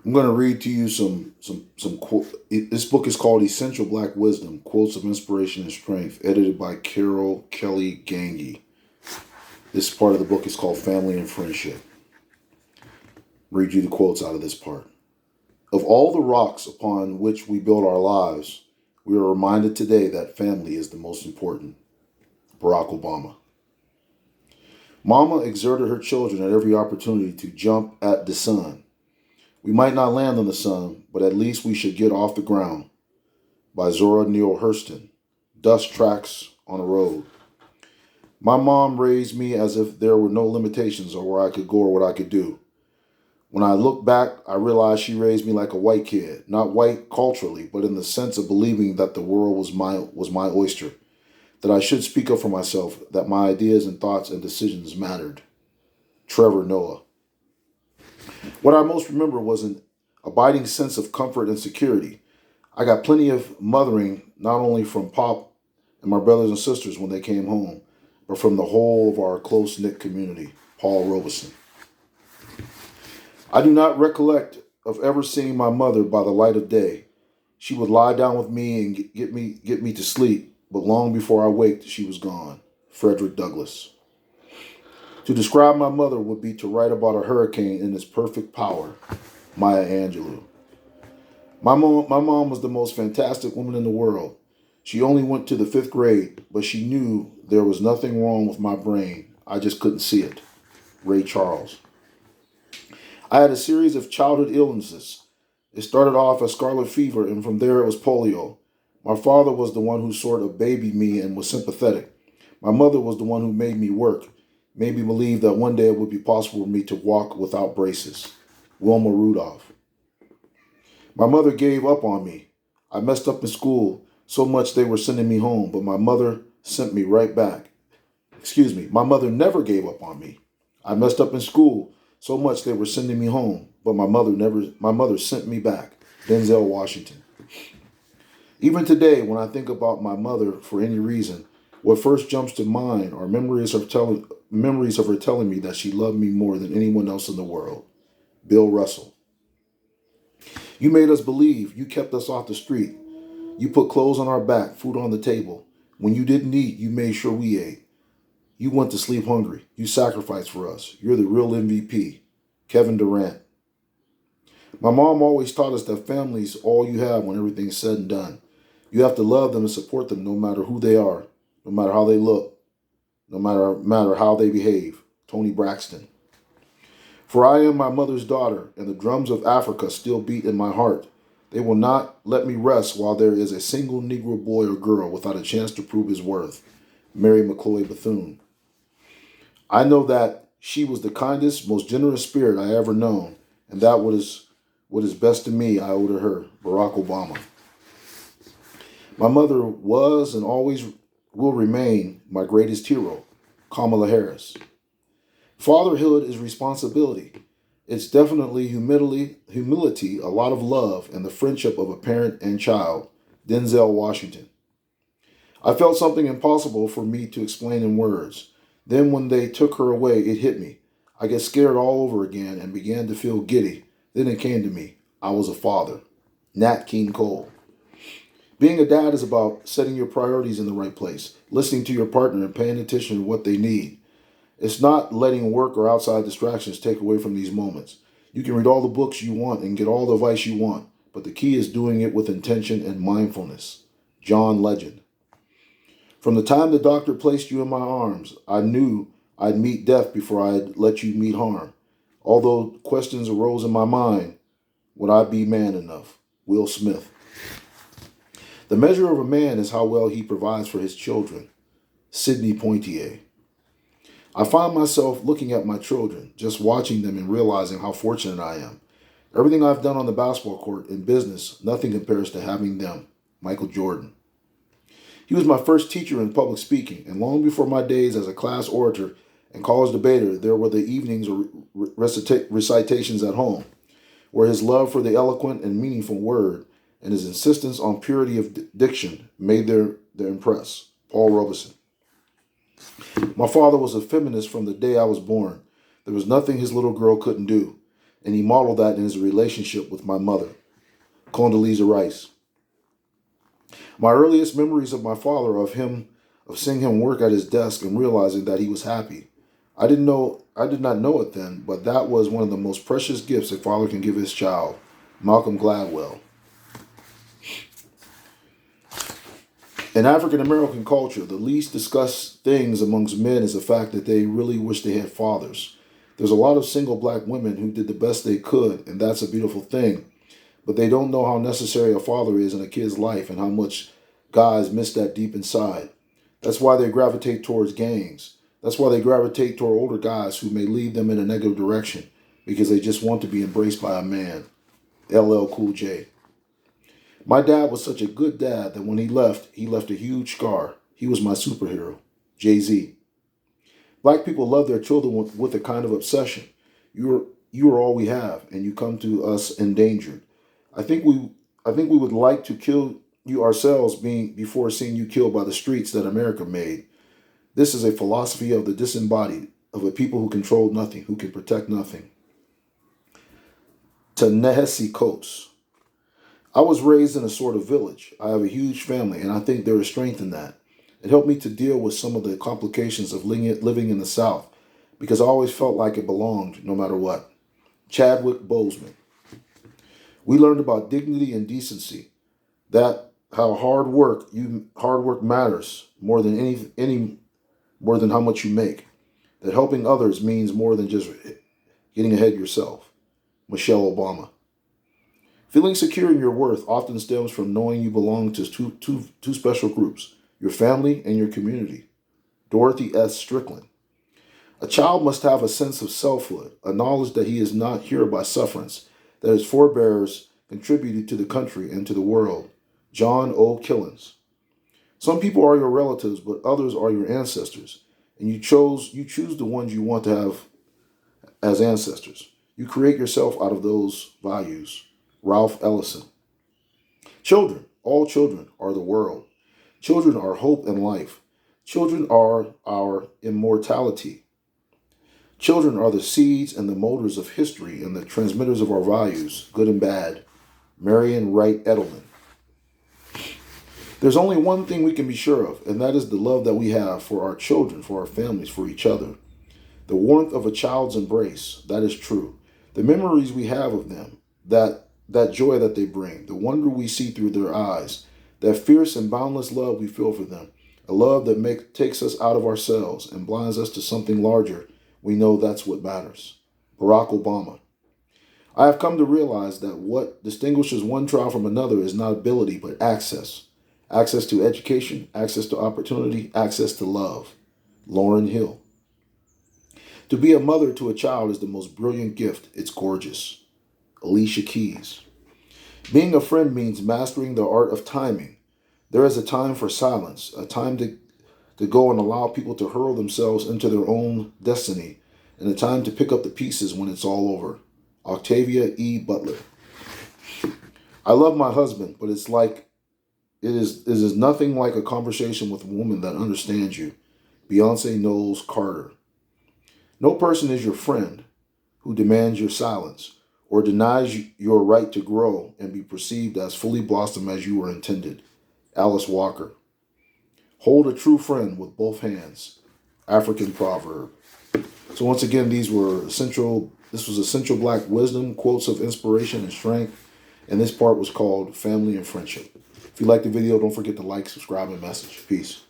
I'm going to read to you some quote. This book is called Essential Black Wisdom: Quotes of Inspiration and Strength, edited by Carol Kelly Gangi. This part of the book is called Family and Friendship. Read you the quotes out of this part. Of all the rocks upon which we build our lives, we are reminded today that family is the most important. Barack Obama. Mama exerted her children at every opportunity to jump at the sun. We might not land on the sun, but at least we should get off the ground. By Zora Neale Hurston. Dust tracks on a road. My mom raised me as if there were no limitations or where I could go or what I could do. When I look back, I realize she raised me like a white kid, not white culturally, but in the sense of believing that the world was my oyster, that I should speak up for myself, that my ideas and thoughts and decisions mattered. Trevor Noah. What I most remember was an abiding sense of comfort and security. I got plenty of mothering, not only from Pop and my brothers and sisters when they came home, but from the whole of our close knit community. Paul Robeson. I do not recollect of ever seeing my mother by the light of day. She would lie down with me and get me to sleep, but long before I waked, she was gone. Frederick Douglass. To describe my mother would be to write about a hurricane in its perfect power. Maya Angelou. My mom was the most fantastic woman in the world. She only went to the fifth grade, but she knew there was nothing wrong with my brain. I just couldn't see it. Ray Charles. I had a series of childhood illnesses. It started off as scarlet fever, and from there it was polio. My father was the one who sort of babied me and was sympathetic. My mother was the one who made me work, made me believe that one day it would be possible for me to walk without braces. Wilma Rudolph. My mother gave up on me. I messed up in school so much they were sending me home, but my mother sent me right back. Excuse me, my mother never gave up on me. I messed up in school so much they were sending me home, but my mother sent me back. Denzel Washington. Even today, when I think about my mother for any reason, what first jumps to mind are memories of her telling me that she loved me more than anyone else in the world. Bill Russell. You made us believe. You kept us off the street. You put clothes on our back, food on the table. When you didn't eat, you made sure we ate. You went to sleep hungry. You sacrificed for us. You're the real MVP. Kevin Durant. My mom always taught us that family's all you have when everything's said and done. You have to love them and support them no matter who they are, no matter how they look, no matter how they behave. Tony Braxton. For I am my mother's daughter, and the drums of Africa still beat in my heart. They will not let me rest while there is a single Negro boy or girl without a chance to prove his worth. Mary McCloy Bethune. I know that she was the kindest, most generous spirit I ever known, and that what is best to me I owe to her. Barack Obama. My mother was and always will remain my greatest hero. Kamala Harris. Fatherhood is responsibility. It's definitely humility, a lot of love, and the friendship of a parent and child. Denzel Washington. I felt something impossible for me to explain in words. Then, when they took her away, it hit me. I get scared all over again and began to feel giddy. Then it came to me. I was a father. Nat King Cole. Being a dad is about setting your priorities in the right place, listening to your partner and paying attention to what they need. It's not letting work or outside distractions take away from these moments. You can read all the books you want and get all the advice you want, but the key is doing it with intention and mindfulness. John Legend. From the time the doctor placed you in my arms, I knew I'd meet death before I'd let you meet harm. Although questions arose in my mind, would I be man enough? Will Smith. The measure of a man is how well he provides for his children. Sidney Poitier. I find myself looking at my children, just watching them and realizing how fortunate I am. Everything I've done on the basketball court, in business, nothing compares to having them. Michael Jordan. He was my first teacher in public speaking, and long before my days as a class orator and college debater, there were the evenings or recitations at home, where his love for the eloquent and meaningful word and his insistence on purity of diction made their impress. Paul Robeson. My father was a feminist from the day I was born. There was nothing his little girl couldn't do. and he modeled that in his relationship with my mother, Condoleezza Rice. My earliest memories of my father of seeing him work at his desk and realizing that he was happy. I did not know it then, but that was one of the most precious gifts a father can give his child. Malcolm Gladwell. In African American culture, the least discussed things amongst men is the fact that they really wish they had fathers. There's a lot of single black women who did the best they could, and that's a beautiful thing. But they don't know how necessary a father is in a kid's life and how much guys miss that deep inside. That's why they gravitate towards gangs. That's why they gravitate toward older guys who may lead them in a negative direction because they just want to be embraced by a man. LL Cool J. My dad was such a good dad that when he left a huge scar. He was my superhero. Jay-Z. Black people love their children with a kind of obsession. You are all we have, and you come to us endangered. I think we would like to kill you ourselves before seeing you killed by the streets that America made. This is a philosophy of the disembodied, of a people who control nothing, who can protect nothing. Ta-Nehisi Coates. I was raised in a sort of village. I have a huge family, and I think there is strength in that. It helped me to deal with some of the complications of living in the South, because I always felt like it belonged, no matter what. Chadwick Boseman. We learned about dignity and decency. That how hard work matters more than more than how much you make. That helping others means more than just getting ahead yourself. Michelle Obama. Feeling secure in your worth often stems from knowing you belong to two special groups, your family and your community. Dorothy S. Strickland. A child must have a sense of selfhood, a knowledge that he is not here by sufferance, that his forebears contributed to the country and to the world. John O. Killens. Some people are your relatives, but others are your ancestors, and you choose the ones you want to have as ancestors. You create yourself out of those values. Ralph Ellison. Children, all children are the world. Children are hope and life. Children are our immortality. Children are the seeds and the motors of history and the transmitters of our values, good and bad. Marion Wright Edelman. There's only one thing we can be sure of, and that is the love that we have for our children, for our families, for each other. The warmth of a child's embrace, that is true. The memories we have of them, that joy that they bring, the wonder we see through their eyes, that fierce and boundless love we feel for them, a love that takes us out of ourselves and blinds us to something larger, we know that's what matters. Barack Obama. I have come to realize that what distinguishes one child from another is not ability, but access. Access to education, access to opportunity, access to love. Lauryn Hill. To be a mother to a child is the most brilliant gift. It's gorgeous. Alicia Keys. Being a friend means mastering the art of timing. There is a time for silence, a time to go and allow people to hurl themselves into their own destiny, and a time to pick up the pieces when it's all over. Octavia E. Butler. I love my husband, but it is nothing like a conversation with a woman that understands you. Beyonce Knowles Carter. No person is your friend who demands your silence or denies your right to grow and be perceived as fully blossom as you were intended. Alice Walker. Hold a true friend with both hands. African proverb. So once again, this was essential black wisdom, quotes of inspiration and strength, and this part was called Family and Friendship. If you liked the video, don't forget to like, subscribe, and message. Peace.